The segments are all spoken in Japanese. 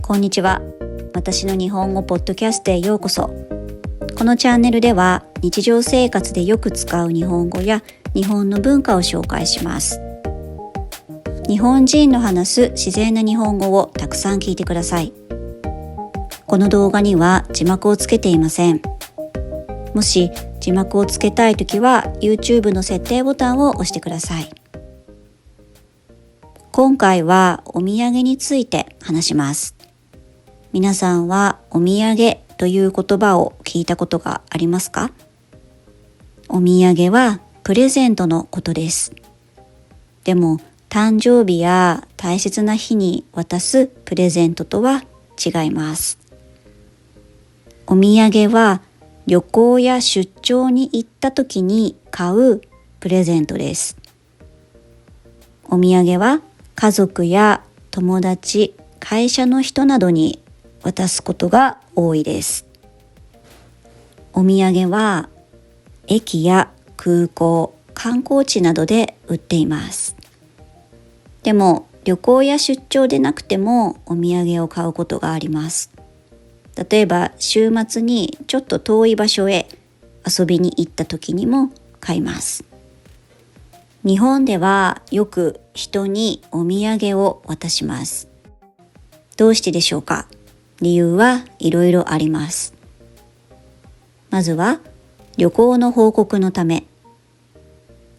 こんにちは。私の日本語ポッドキャストへようこそ。このチャンネルでは日常生活でよく使う日本語や日本の文化を紹介します。日本人の話す自然な日本語をたくさん聞いてください。この動画には字幕をつけていません。もし字幕をつけたいときは YouTube の設定ボタンを押してください。今回はお土産について話します。皆さんはお土産という言葉を聞いたことがありますか？お土産はプレゼントのことです。でも誕生日や大切な日に渡すプレゼントとは違います。お土産は旅行や出張に行った時に買うプレゼントです。お土産は家族や友達、会社の人などに渡すことが多いです。お土産は駅や空港、観光地などで売っています。でも旅行や出張でなくてもお土産を買うことがあります。例えば週末にちょっと遠い場所へ遊びに行った時にも買います。日本ではよく人にお土産を渡します。どうしてでしょうか？理由はいろいろあります。まずは旅行の報告のため。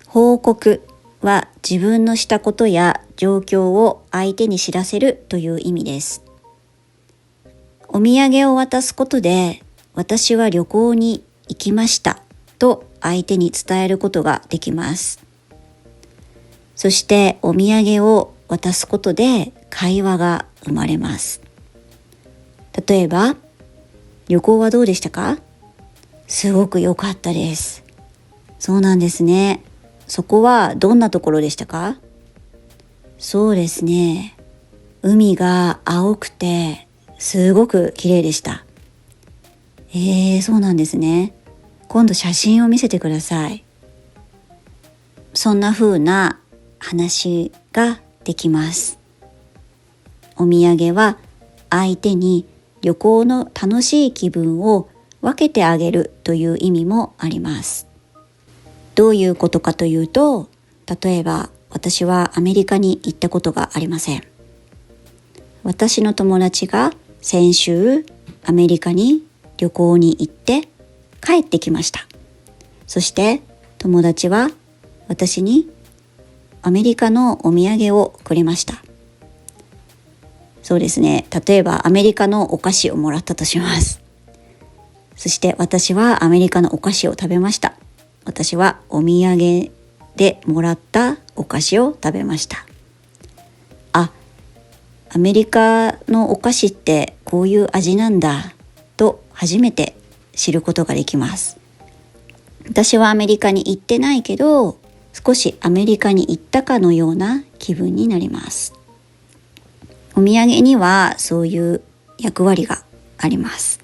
報告は自分のしたことや状況を相手に知らせるという意味です。お土産を渡すことで、私は旅行に行きましたと相手に伝えることができます。そしてお土産を渡すことで会話が生まれます。例えば、旅行はどうでしたか？すごく良かったです。そうなんですね。そこはどんなところでしたか？そうですね。海が青くてすごく綺麗でした。そうなんですね。今度写真を見せてください。そんな風な話ができます。お土産は相手に旅行の楽しい気分を分けてあげるという意味もあります。どういうことかというと、例えば私はアメリカに行ったことがありません。私の友達が先週アメリカに旅行に行って帰ってきました。そして友達は私にアメリカのお土産をくれました。そうですね。例えばアメリカのお菓子をもらったとします。そして私はアメリカのお菓子を食べました。私はお土産でもらったお菓子を食べました。アメリカのお菓子ってこういう味なんだと初めて知ることができます。私はアメリカに行ってないけど、少しアメリカに行ったかのような気分になります。お土産にはそういう役割があります。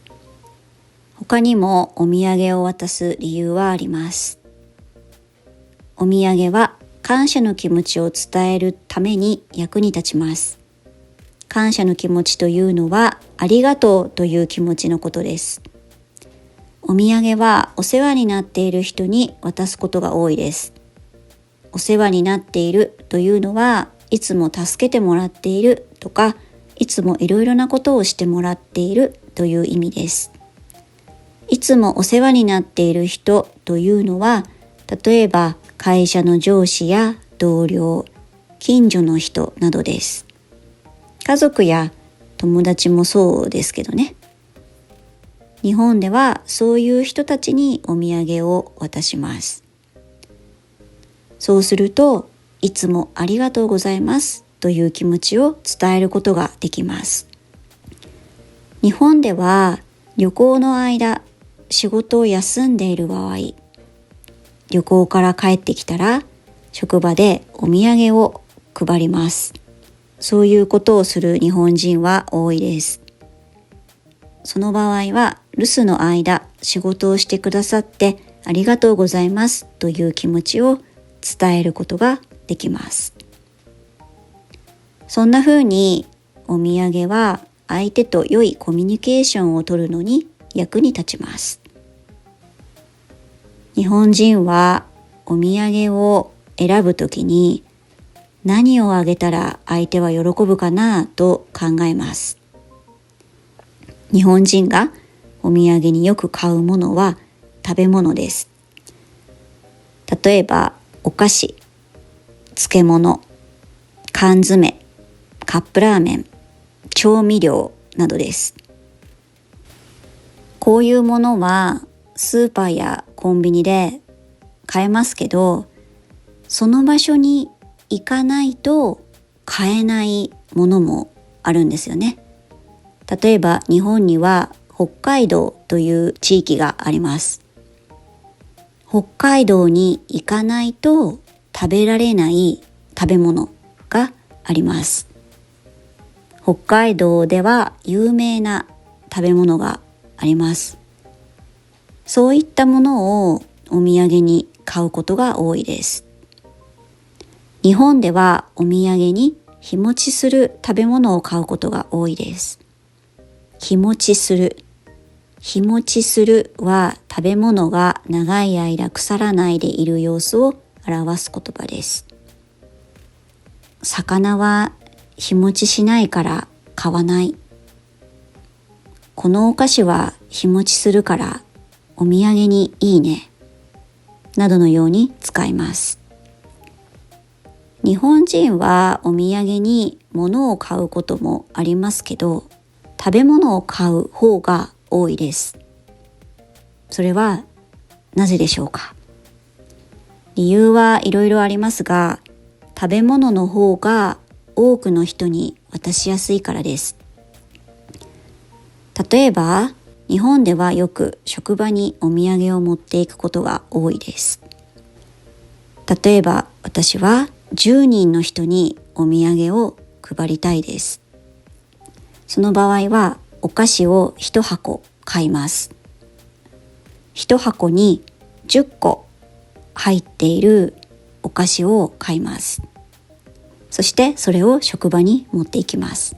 他にもお土産を渡す理由はあります。お土産は感謝の気持ちを伝えるために役に立ちます。感謝の気持ちというのはありがとうという気持ちのことです。お土産はお世話になっている人に渡すことが多いです。お世話になっているというのはいつも助けてもらっているとか、いつもいろいろなことをしてもらっているという意味です。いつもお世話になっている人というのは、例えば会社の上司や同僚、近所の人などです。家族や友達もそうですけどね。日本ではそういう人たちにお土産を渡します。そうすると、いつもありがとうございますという気持ちを伝えることができます。日本では旅行の間、仕事を休んでいる場合、旅行から帰ってきたら職場でお土産を配ります。そういうことをする日本人は多いです。その場合は留守の間、仕事をしてくださってありがとうございますという気持ちを伝えることができます。そんな風にお土産は相手と良いコミュニケーションを取るのに役に立ちます。日本人はお土産を選ぶときに何をあげたら相手は喜ぶかなと考えます。日本人がお土産によく買うものは食べ物です。例えばお菓子、漬物、缶詰、カップラーメン、調味料などです。こういうものはスーパーやコンビニで買えますけど、その場所に行かないと買えないものもあるんですよね。例えば日本には北海道という地域があります。北海道に行かないと食べられない食べ物があります。北海道では有名な食べ物があります。そういったものをお土産に買うことが多いです。日本ではお土産に日持ちする食べ物を買うことが多いです。日持ちする。日持ちするは食べ物が長い間腐らないでいる様子を表す言葉です。魚は日持ちしないから買わない。このお菓子は日持ちするからお土産にいいね。などのように使います。日本人はお土産に物を買うこともありますけど、食べ物を買う方が多いです。それはなぜでしょうか？理由はいろいろありますが、食べ物の方が多くの人に渡しやすいからです。例えば、日本ではよく職場にお土産を持っていくことが多いです。例えば、私は10人の人にお土産を配りたいです。その場合はお菓子を1箱買います。1箱に10個入っているお菓子を買います。そしてそれを職場に持っていきます。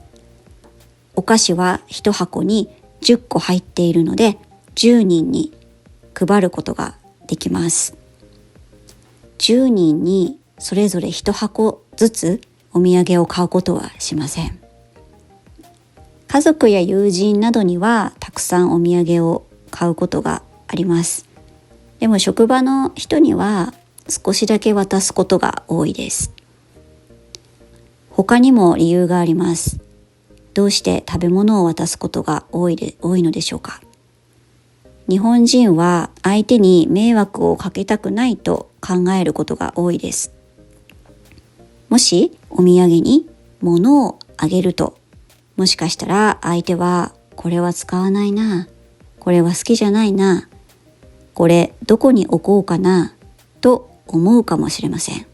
お菓子は1箱に10個入っているので10人に配ることができます。10人にそれぞれ1箱ずつお土産を買うことはしません。家族や友人などにはたくさんお土産を買うことがあります。でも職場の人には少しだけ渡すことが多いです。他にも理由があります。どうして食べ物を渡すことが多いのでしょうか？日本人は相手に迷惑をかけたくないと考えることが多いです。もしお土産に物をあげると、もしかしたら相手はこれは使わないな、これは好きじゃないな、これどこに置こうかなと思うかもしれません。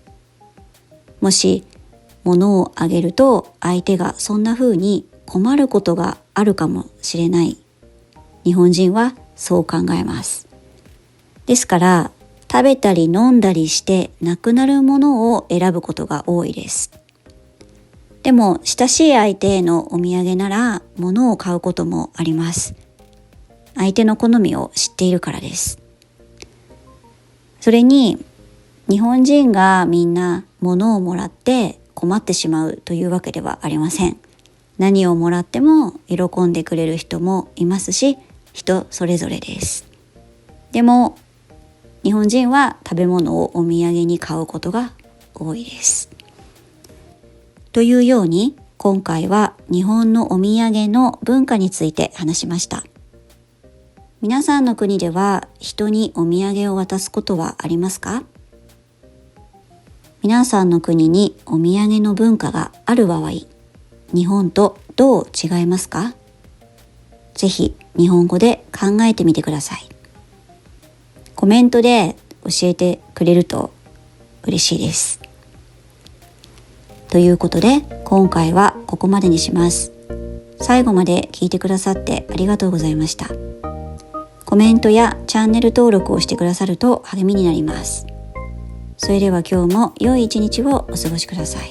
もし物をあげると相手がそんな風に困ることがあるかもしれない。日本人はそう考えます。ですから食べたり飲んだりしてなくなるものを選ぶことが多いです。でも親しい相手へのお土産なら物を買うこともあります。相手の好みを知っているからです。それに日本人がみんな物をもらって困ってしまうというわけではありません。何をもらっても喜んでくれる人もいますし、人それぞれです。でも日本人は食べ物をお土産に買うことが多いです。というように今回は日本のお土産の文化について話しました。皆さんの国では人にお土産を渡すことはありますか？皆さんの国にお土産の文化がある場合、日本とどう違いますか？ぜひ日本語で考えてみてください。コメントで教えてくれると嬉しいです。ということで今回はここまでにします。最後まで聞いてくださってありがとうございました。コメントやチャンネル登録をしてくださると励みになります。それでは今日も良い一日をお過ごしください。